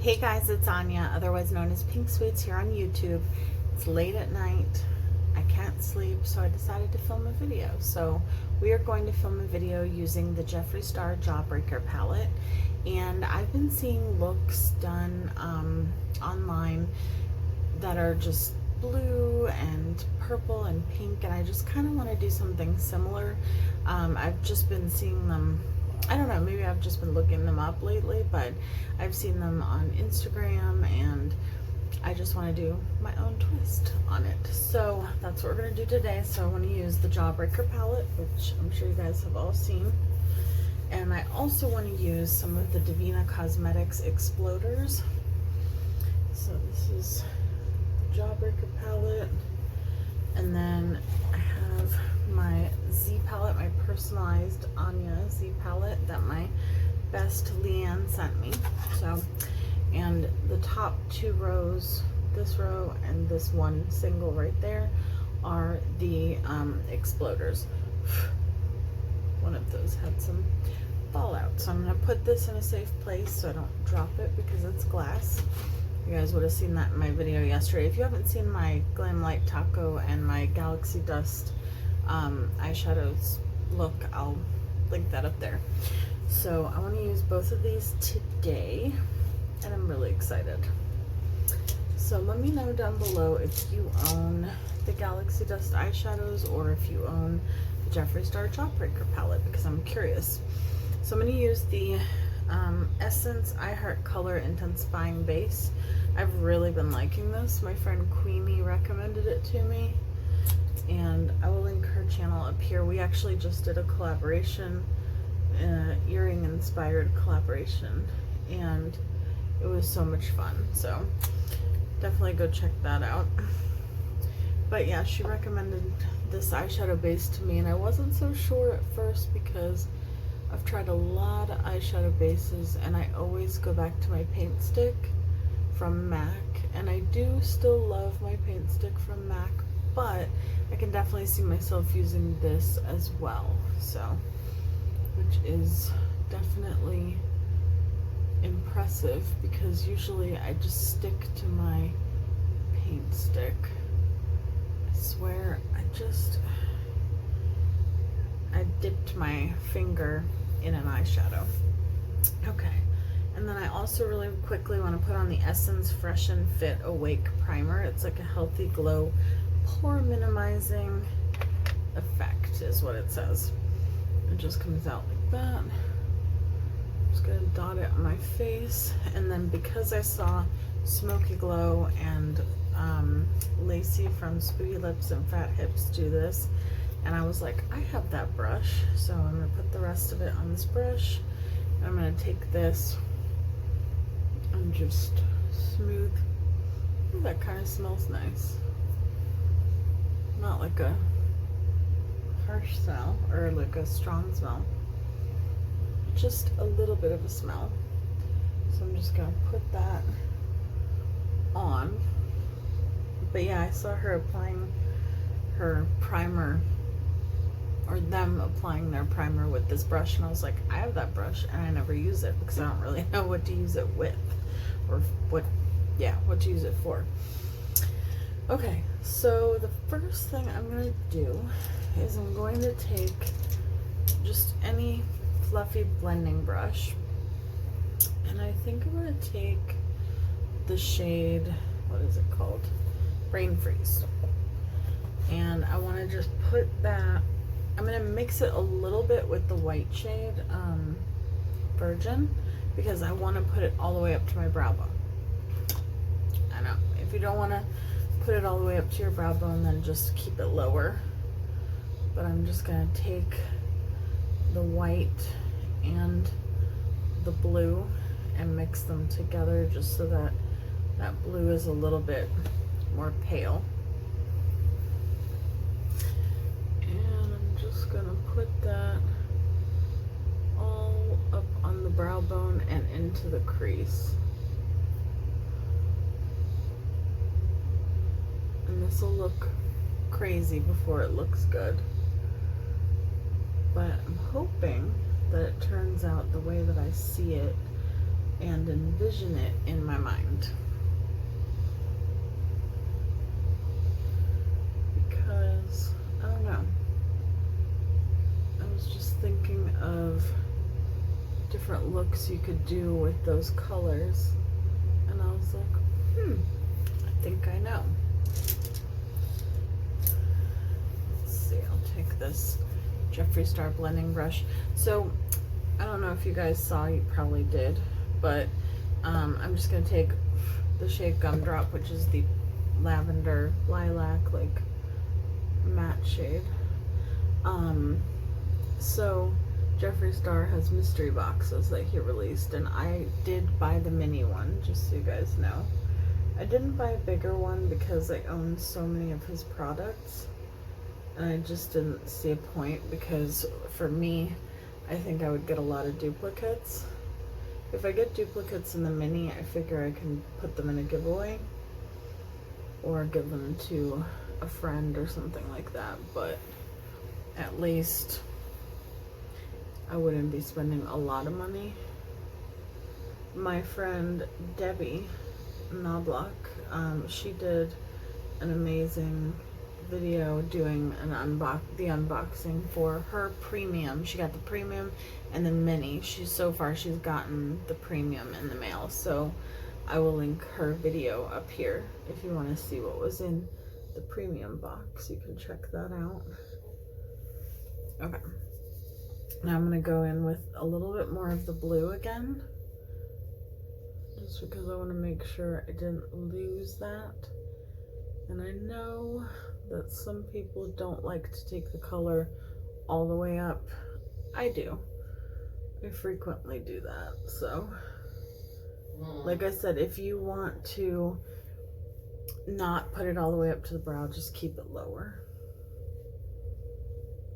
Hey guys, it's Anya, otherwise known as Pink Sweets here on YouTube. It's late at night. I can't sleep, so I decided to film a video. So we are going to film a video using the Jeffree Star Jawbreaker Palette. And I've been seeing looks done online that are just blue and purple and pink, and I just kind of want to do something similar. I've just been seeing them, I don't know, maybe I've just been looking them up lately, but I've seen them on Instagram and I just want to do my own twist on it. So that's what we're going to do today. So I want to use the Jawbreaker palette, which I'm sure you guys have all seen. And I also want to use some of the Devinah Cosmetics Xploders. So this is the Jawbreaker palette. And then I have my Z palette, my personalized Anya Z palette that my best Leanne sent me. So, and the top two rows, this row and this one single right there, are the Xploders. One of those had some fallout, so I'm going to put this in a safe place so I don't drop it because it's glass. You guys would have seen that in my video yesterday. If you haven't seen my Glam Light Taco and my Galaxy Dust eyeshadows look, I'll link that up there. So I want to use both of these today and I'm really excited. So let me know down below if you own the Galaxy Dust eyeshadows or if you own the Jeffree Star Jawbreaker palette, because I'm curious. So I'm going to use the Essence I Heart Color Intensifying Base. I've really been liking this. My friend Queenie recommended it to me, and I will link her channel up here. We actually just did a collaboration, earring inspired collaboration, and it was so much fun. So definitely go check that out. But yeah, she recommended this eyeshadow base to me, and I wasn't so sure at first because I've tried a lot of eyeshadow bases and I always go back to my paint stick from MAC, and I do still love my paint stick from MAC, but I can definitely see myself using this as well, so, which is definitely impressive because usually I just stick to my paint stick. I swear I dipped my finger in an eyeshadow. Okay, and then I also really quickly want to put on the Essence Fresh and Fit Awake Primer. It's like a healthy glow, pore minimizing effect is what it says. It just comes out like that. I'm just gonna dot it on my face, and then because I saw Smokey Glow and Lacey from Spooky Lips and Fat Hips do this, and I was like, I have that brush, so I'm going to put the rest of it on this brush. I'm going to take this and just smooth. Ooh, that kind of smells nice. Not like a harsh smell or like a strong smell. Just a little bit of a smell. So I'm just going to put that on. But yeah, I saw her applying her primer, or them applying their primer with this brush, and I was like, I have that brush and I never use it because I don't really know what to use it with, or what to use it for. Okay, so the first thing I'm going to do is I'm going to take just any fluffy blending brush, and I think I'm going to take the shade, what is it called? Brain Freeze. And I want to just put that, I'm going to mix it a little bit with the white shade, Virgin, because I want to put it all the way up to my brow bone. I know, if you don't want to put it all the way up to your brow bone, then just keep it lower. But I'm just going to take the white and the blue and mix them together just so that that blue is a little bit more pale. Gonna put that all up on the brow bone and into the crease, and this will look crazy before it looks good, but I'm hoping that it turns out the way that I see it and envision it in my mind. Because, I don't know, I was just thinking of different looks you could do with those colors, and I was like, I think I know. Let's see, I'll take this Jeffree Star blending brush. So I don't know if you guys saw, you probably did, but I'm just gonna take the shade Gumdrop, which is the lavender lilac like matte shade. So Jeffree Star has mystery boxes that he released, and I did buy the mini one, just so you guys know. I didn't buy a bigger one because I own so many of his products, and I just didn't see a point, because for me, I think I would get a lot of duplicates. If I get duplicates in the mini, I figure I can put them in a giveaway or give them to a friend or something like that, but at least I wouldn't be spending a lot of money. My friend Debbie Knobloch, she did an amazing video doing an unboxing for her premium. She got the premium and the mini. She's gotten the premium in the mail, so I will link her video up here if you want to see what was in the premium box. You can check that out. Okay, now I'm going to go in with a little bit more of the blue again, just because I want to make sure I didn't lose that. And I know that some people don't like to take the color all the way up. I do. I frequently do that. So, like I said, if you want to not put it all the way up to the brow, just keep it lower.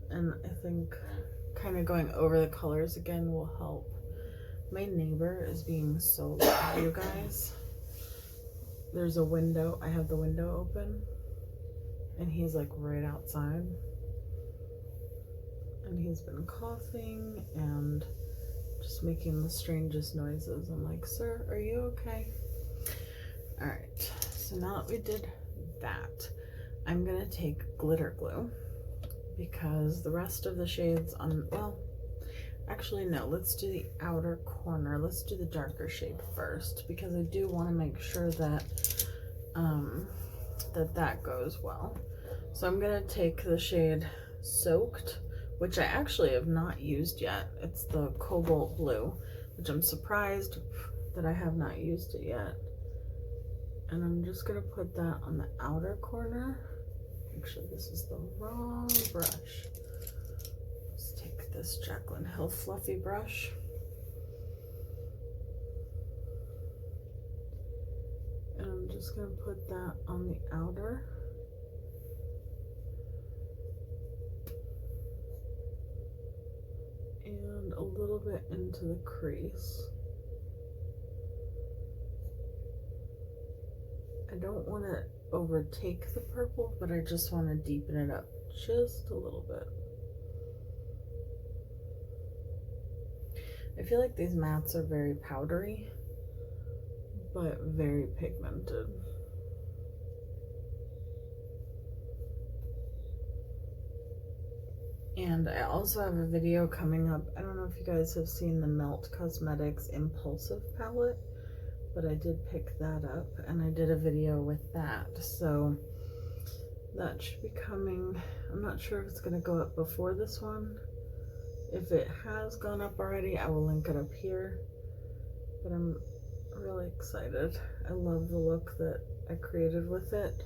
And I think kind of going over the colors again will help. My neighbor is being so loud, you guys. There's a window. I have the window open, and he's like right outside, and he's been coughing and just making the strangest noises. I'm like, sir, are you okay? All right, so now that we did that, I'm gonna take glitter glue, because the rest of the shades on, well, actually no, let's do the outer corner. Let's do the darker shade first, because I do want to make sure that that goes well. So I'm gonna take the shade Soaked, which I actually have not used yet. It's the cobalt blue, which I'm surprised that I have not used it yet. And I'm just gonna put that on the outer corner. Actually, this is the wrong brush. Let's take this Jaclyn Hill fluffy brush. And I'm just gonna put that on the outer. And a little bit into the crease. I don't want to overtake the purple, but I just want to deepen it up just a little bit. I feel like these mattes are very powdery, but very pigmented. And I also have a video coming up. I don't know if you guys have seen the Melt Cosmetics Impulsive palette, but I did pick that up, and I did a video with that. So that should be coming. I'm not sure if it's going to go up before this one. If it has gone up already, I will link it up here. But I'm really excited. I love the look that I created with it,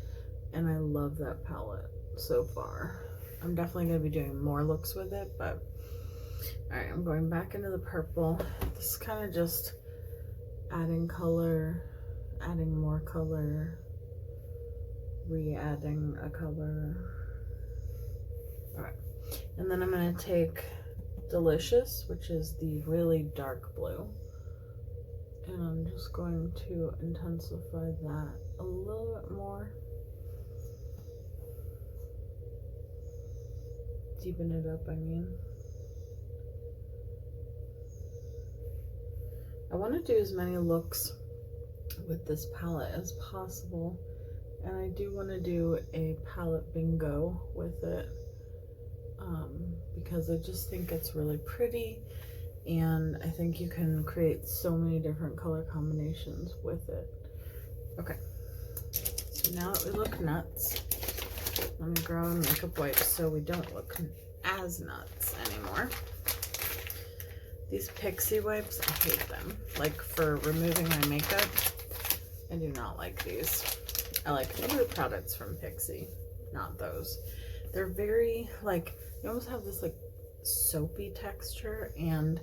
and I love that palette so far. I'm definitely going to be doing more looks with it, but alright, I'm going back into the purple. This is kind of just adding color, adding more color, re-adding a color. Alright, and then I'm going to take Delicious, which is the really dark blue, and I'm just going to intensify that a little bit more. Deepen it up, I mean. I want to do as many looks with this palette as possible, and I do want to do a palette bingo with it, because I just think it's really pretty, and I think you can create so many different color combinations with it. Okay, so now that we look nuts, let me grab a makeup wipe so we don't look as nuts anymore. These Pixie wipes, I hate them. Like, for removing my makeup, I do not like these. I like other products from Pixie, not those. They're very, like, they almost have this, like, soapy texture, and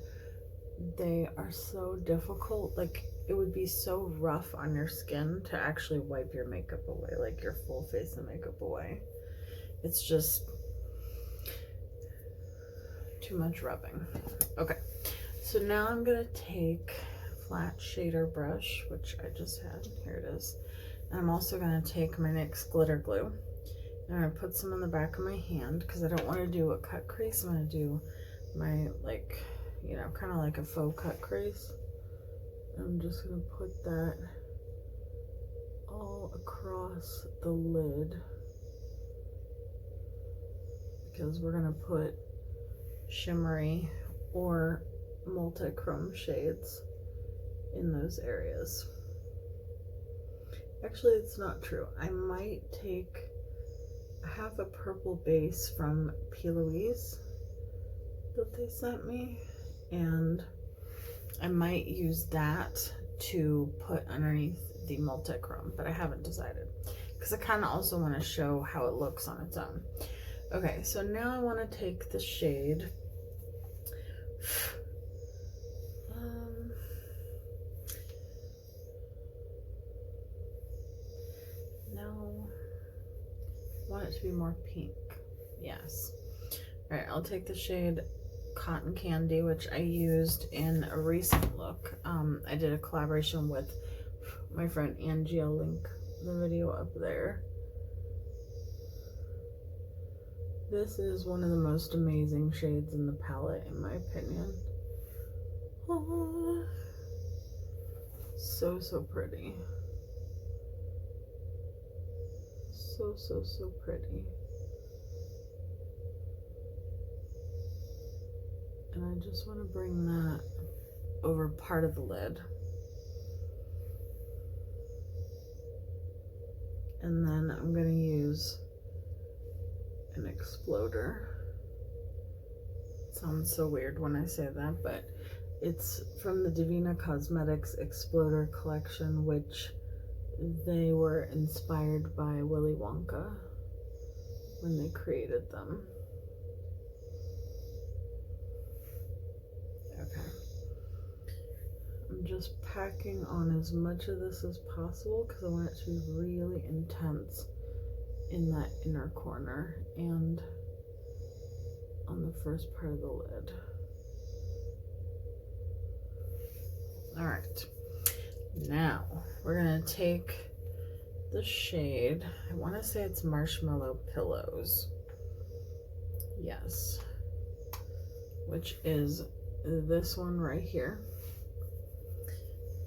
they are so difficult. Like, it would be so rough on your skin to actually wipe your makeup away, like your full face of makeup away. It's just too much rubbing. Okay, so now I'm gonna take a flat shader brush, which I just had. Here it is. And I'm also gonna take my NYX glitter glue, and I'm gonna put some on the back of my hand because I don't want to do a cut crease. I'm gonna do my, like, you know, kind of like a faux cut crease. I'm just gonna put that all across the lid because we're gonna put shimmery or multi-chrome shades in those areas. Actually, it's not true. I might take, I have a purple base from P. Louise that they sent me, and I might use that to put underneath the multi-chrome, but I haven't decided because I kind of also want to show how it looks on its own. Okay, so now I want to take the shade no, I want it to be more pink. Yes. All right, I'll take the shade Cotton Candy, which I used in a recent look. I did a collaboration with my friend Angie. I'll link the video up there. This is one of the most amazing shades in the palette, in my opinion. Oh, so pretty. So pretty. And I just want to bring that over part of the lid. And then I'm going to use an Xploder. It sounds so weird when I say that, but it's from the Devinah Cosmetics Xploder collection, which they were inspired by Willy Wonka when they created them. Okay. I'm just packing on as much of this as possible because I want it to be really intense in that inner corner and on the first part of the lid. All right, now we're gonna take the shade, I want to say it's Marshmallow Pillows. Yes, which is this one right here.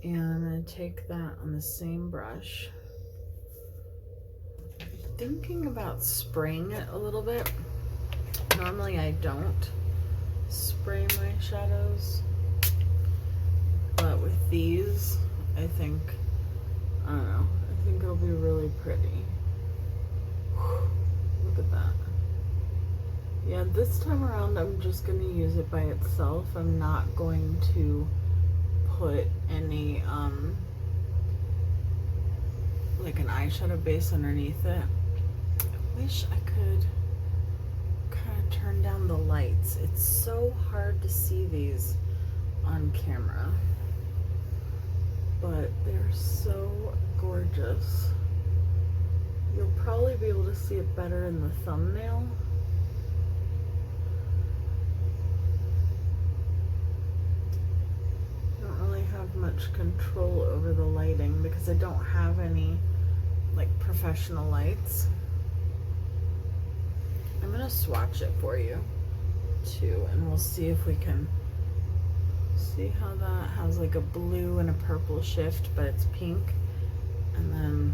And I'm going to take that on the same brush. Thinking about spraying it a little bit. Normally I don't spray my shadows, but with these, I think, I don't know, I think it'll be really pretty. Look at that. Yeah, this time around I'm just going to use it by itself. I'm not going to put any like an eyeshadow base underneath it. I wish I could kind of turn down the lights. It's so hard to see these on camera, but they're so gorgeous. You'll probably be able to see it better in the thumbnail. Have much control over the lighting because I don't have any like professional lights. I'm gonna swatch it for you too, and we'll see if we can See how that has like a blue and a purple shift, but it's pink. And then,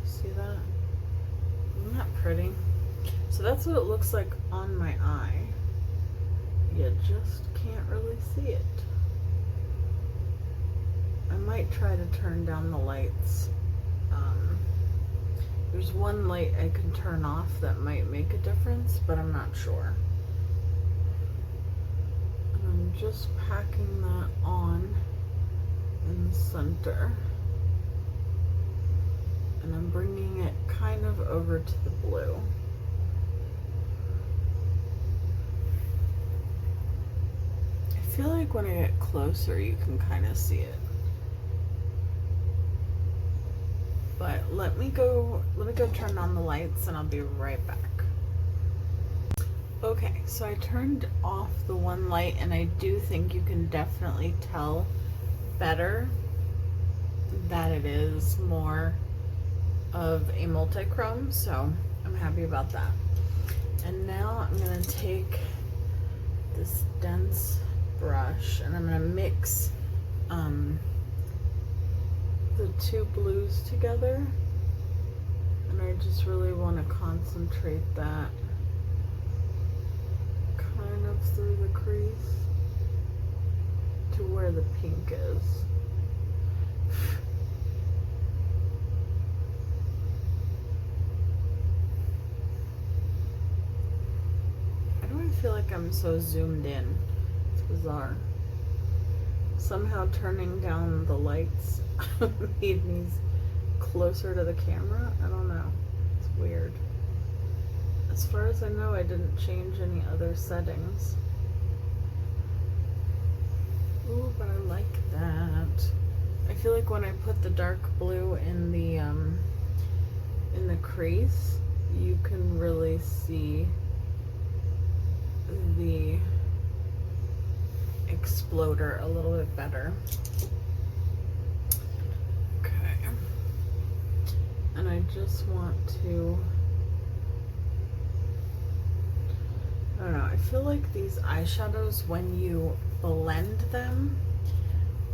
see that? Isn't that pretty? So that's what it looks like on my eye. You just can't really see it. I might try to turn down the lights. There's one light I can turn off that might make a difference, but I'm not sure. And I'm just packing that on in the center. And I'm bringing it kind of over to the blue. I feel like when I get closer, you can kind of see it. But let me go turn on the lights and I'll be right back. Okay, so I turned off the one light and I do think you can definitely tell better that it is more of a multi-chrome, so I'm happy about that. And now I'm gonna take this dense brush and I'm gonna mix the two blues together, and I just really want to concentrate that kind of through the crease to where the pink is. Why do I feel like I'm so zoomed in? It's bizarre. Somehow turning down the lights made me closer to the camera. I don't know. It's weird. As far as I know, I didn't change any other settings. Ooh, but I like that. I feel like when I put the dark blue in the crease, you can really see the exploder a little bit better. Okay. And I just want to, I don't know, I feel like these eyeshadows, when you blend them,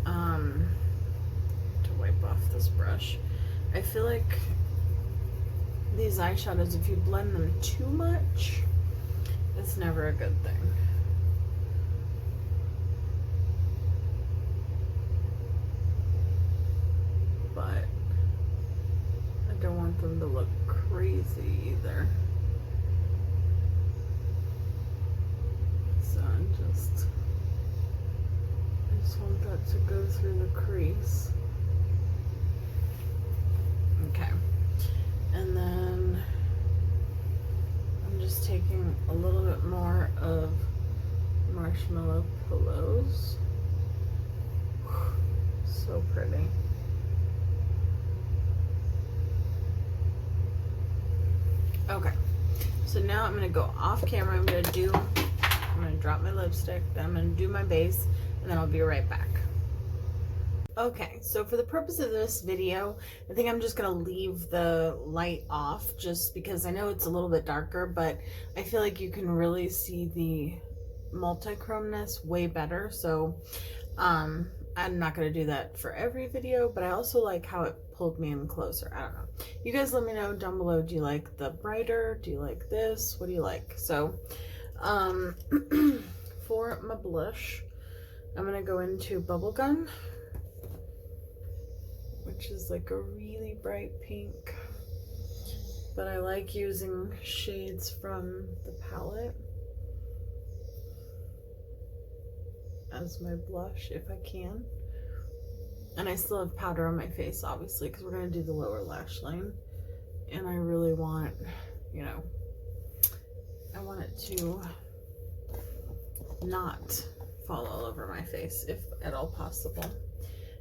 to wipe off this brush, I feel like these eyeshadows, if you blend them too much, it's never a good thing. But I don't want them to look crazy either. So I just want that to go through the crease. Okay. And then I'm just taking a little bit more of Marshmallow Pillows. So pretty. Okay, so now I'm gonna go off camera. I'm gonna drop my lipstick, then I'm gonna do my base, and then I'll be right back. Okay, so for the purpose of this video, I think I'm just gonna leave the light off just because I know it's a little bit darker, but I feel like you can really see the multi-chromeness way better. So I'm not gonna do that for every video, but I also like how it pulled me in closer. I don't know. You guys let me know down below. Do you like the brighter? Do you like this? What do you like? So for my blush, I'm gonna go into Bubblegum, which is like a really bright pink, but I like using shades from the palette as my blush if I can. And I still have powder on my face, obviously, because we're going to do the lower lash line. And I really want, you know, I want it to not fall all over my face, if at all possible.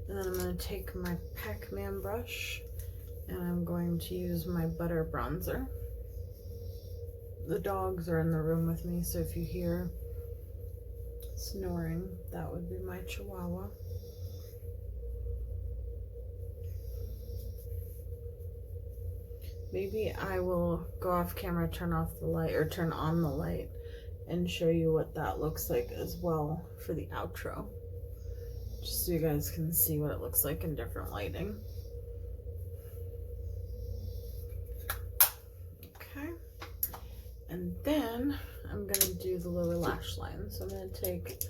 And then I'm going to take my Pac-Man brush, and I'm going to use my Butter Bronzer. The dogs are in the room with me, so if you hear snoring, that would be my Chihuahua. Maybe I will go off camera, turn off the light, or turn on the light, and show you what that looks like as well for the outro, just so you guys can see what it looks like in different lighting. Okay, and then I'm gonna do the lower lash line. So I'm gonna take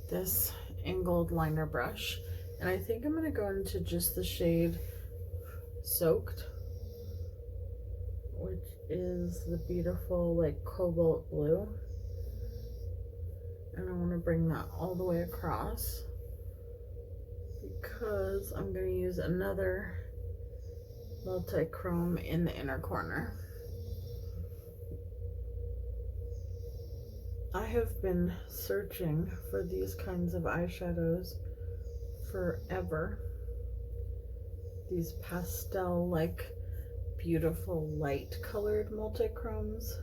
this angled liner brush, and I think I'm gonna go into just the shade Soaked, which is the beautiful like cobalt blue, and I want to bring that all the way across because I'm going to use another multi-chrome in the inner corner. I have been searching for these kinds of eyeshadows forever. These pastel, like beautiful light colored multi-chromes,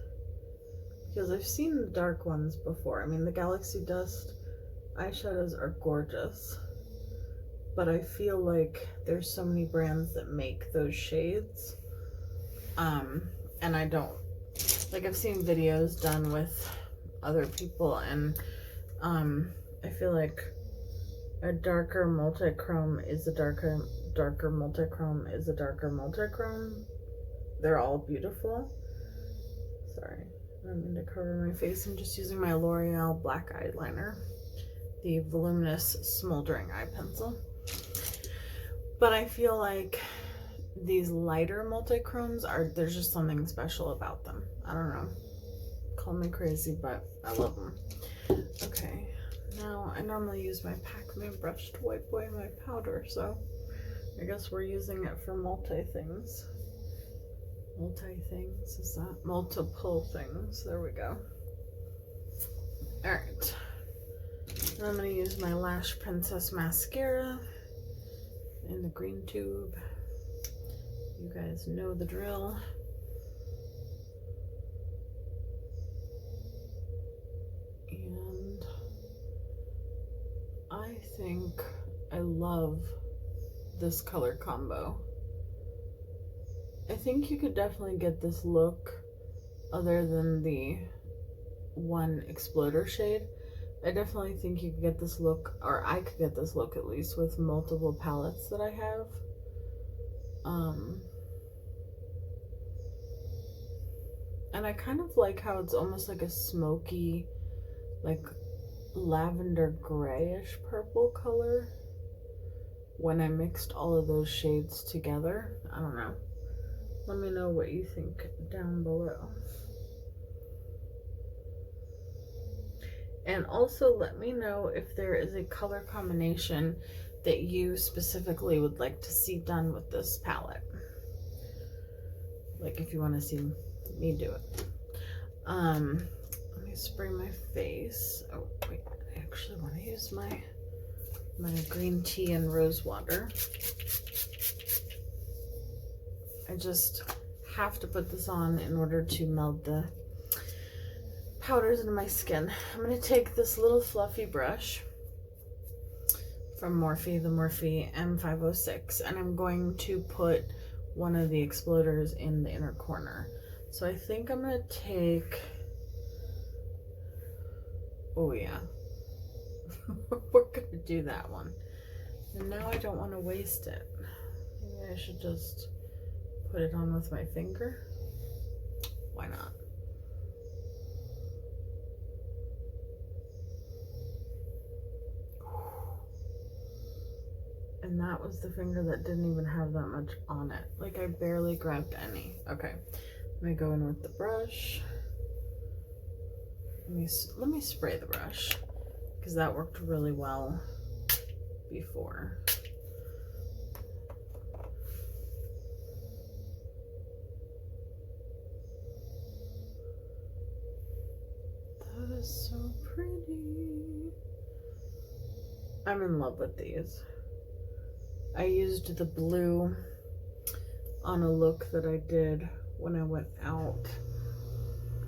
because I've seen the dark ones before. I mean, the Galaxy Dust eyeshadows are gorgeous, but I feel like there's so many brands that make those shades, and I don't, like, I've seen videos done with other people, and I feel like a darker multi-chrome is a darker multi-chrome is a darker multi-chrome. They're all beautiful. Sorry, I don't mean to cover my face. I'm just using my L'Oreal black eyeliner, the voluminous smoldering eye pencil. But I feel like these lighter multi-chromes there's just something special about them. I don't know. Call me crazy, but I love them. Okay, now I normally use my Pac-Man brush to wipe away my powder, so I guess we're using it for multi-things. Multi-things, is that? Multiple things. There we go. Alright. I'm going to use my Lash Princess mascara in the green tube. You guys know the drill. And I think I love this color combo. I think you could definitely get this look other than the one Xploder shade. I definitely think you could get this look, or I could get this look at least, with multiple palettes that I have. And I kind of like how it's almost like a smoky, like lavender grayish purple color when I mixed all of those shades together. I don't know. Let me know what you think down below. And also let me know if there is a color combination that you specifically would like to see done with this palette. Like if you want to see me do it. Let me spray my face. Oh wait, I actually want to use my green tea and rose water. I just have to put this on in order to meld the powders into my skin. I'm going to take this little fluffy brush from Morphe, the Morphe M506, and I'm going to put one of the Xploders in the inner corner. So I think I'm going to take, oh yeah, we're going to do that one. And now I don't want to waste it. Maybe I should just put it on with my finger. Why not? And that was the finger that didn't even have that much on it. Like I barely grabbed any. Okay, let me go in with the brush. Let me spray the brush because that worked really well before. That is so pretty. I'm in love with these. I used the blue on a look that I did when I went out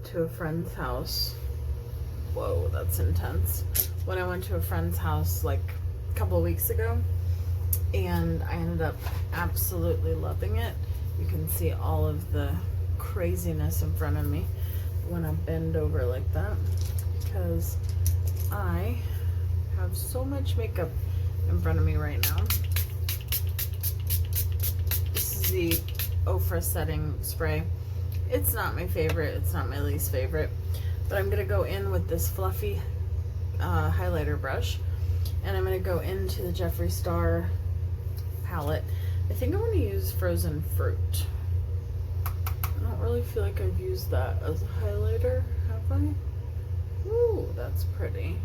to a friend's house. Whoa, that's intense. When I went to a friend's house like a couple of weeks ago, and I ended up absolutely loving it. You can see all of the craziness in front of me. when I bend over like that, because I have so much makeup in front of me right now. This is the Ofra setting spray. It's not my favorite, it's not my least favorite, but I'm gonna go in with this fluffy highlighter brush, and I'm gonna go into the Jeffree Star palette. I think I'm gonna use Frozen Fruit. I don't really feel like I've used that as a highlighter, have I? Ooh, that's pretty.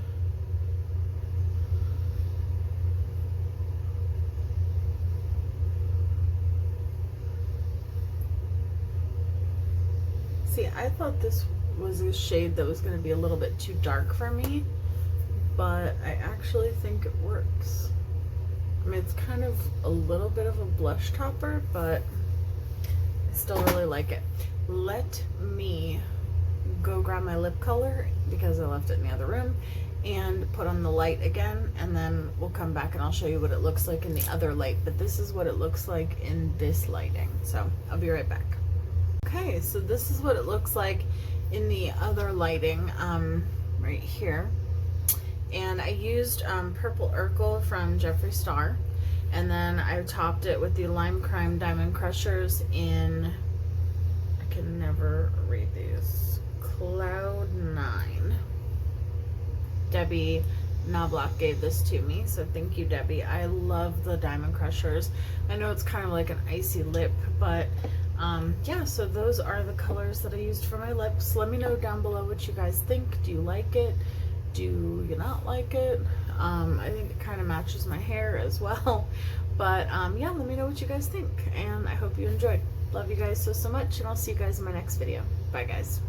See, I thought this was a shade that was going to be a little bit too dark for me, but I actually think it works. I mean, it's kind of a little bit of a blush topper, but I still really like it. Let me go grab my lip color, because I left it in the other room, and put on the light again, and then we'll come back and I'll show you what it looks like in the other light. But this is what it looks like in this lighting, so I'll be right back. Okay, so this is what it looks like in the other lighting, right here. And I used Purple Urkel from Jeffree Star, and then I topped it with the Lime Crime Diamond Crushers in, I can never read these, Cloud 9. Debbie Knobloch gave this to me, so thank you, Debbie. I love the Diamond Crushers. I know it's kind of like an icy lip, but yeah, so those are the colors that I used for my lips. Let me know down below what you guys think. Do you like it? Do you not like it? I think it kind of matches my hair as well. But yeah, let me know what you guys think, and I hope you enjoyed. Love you guys so much, and I'll see you guys in my next video. Bye, guys.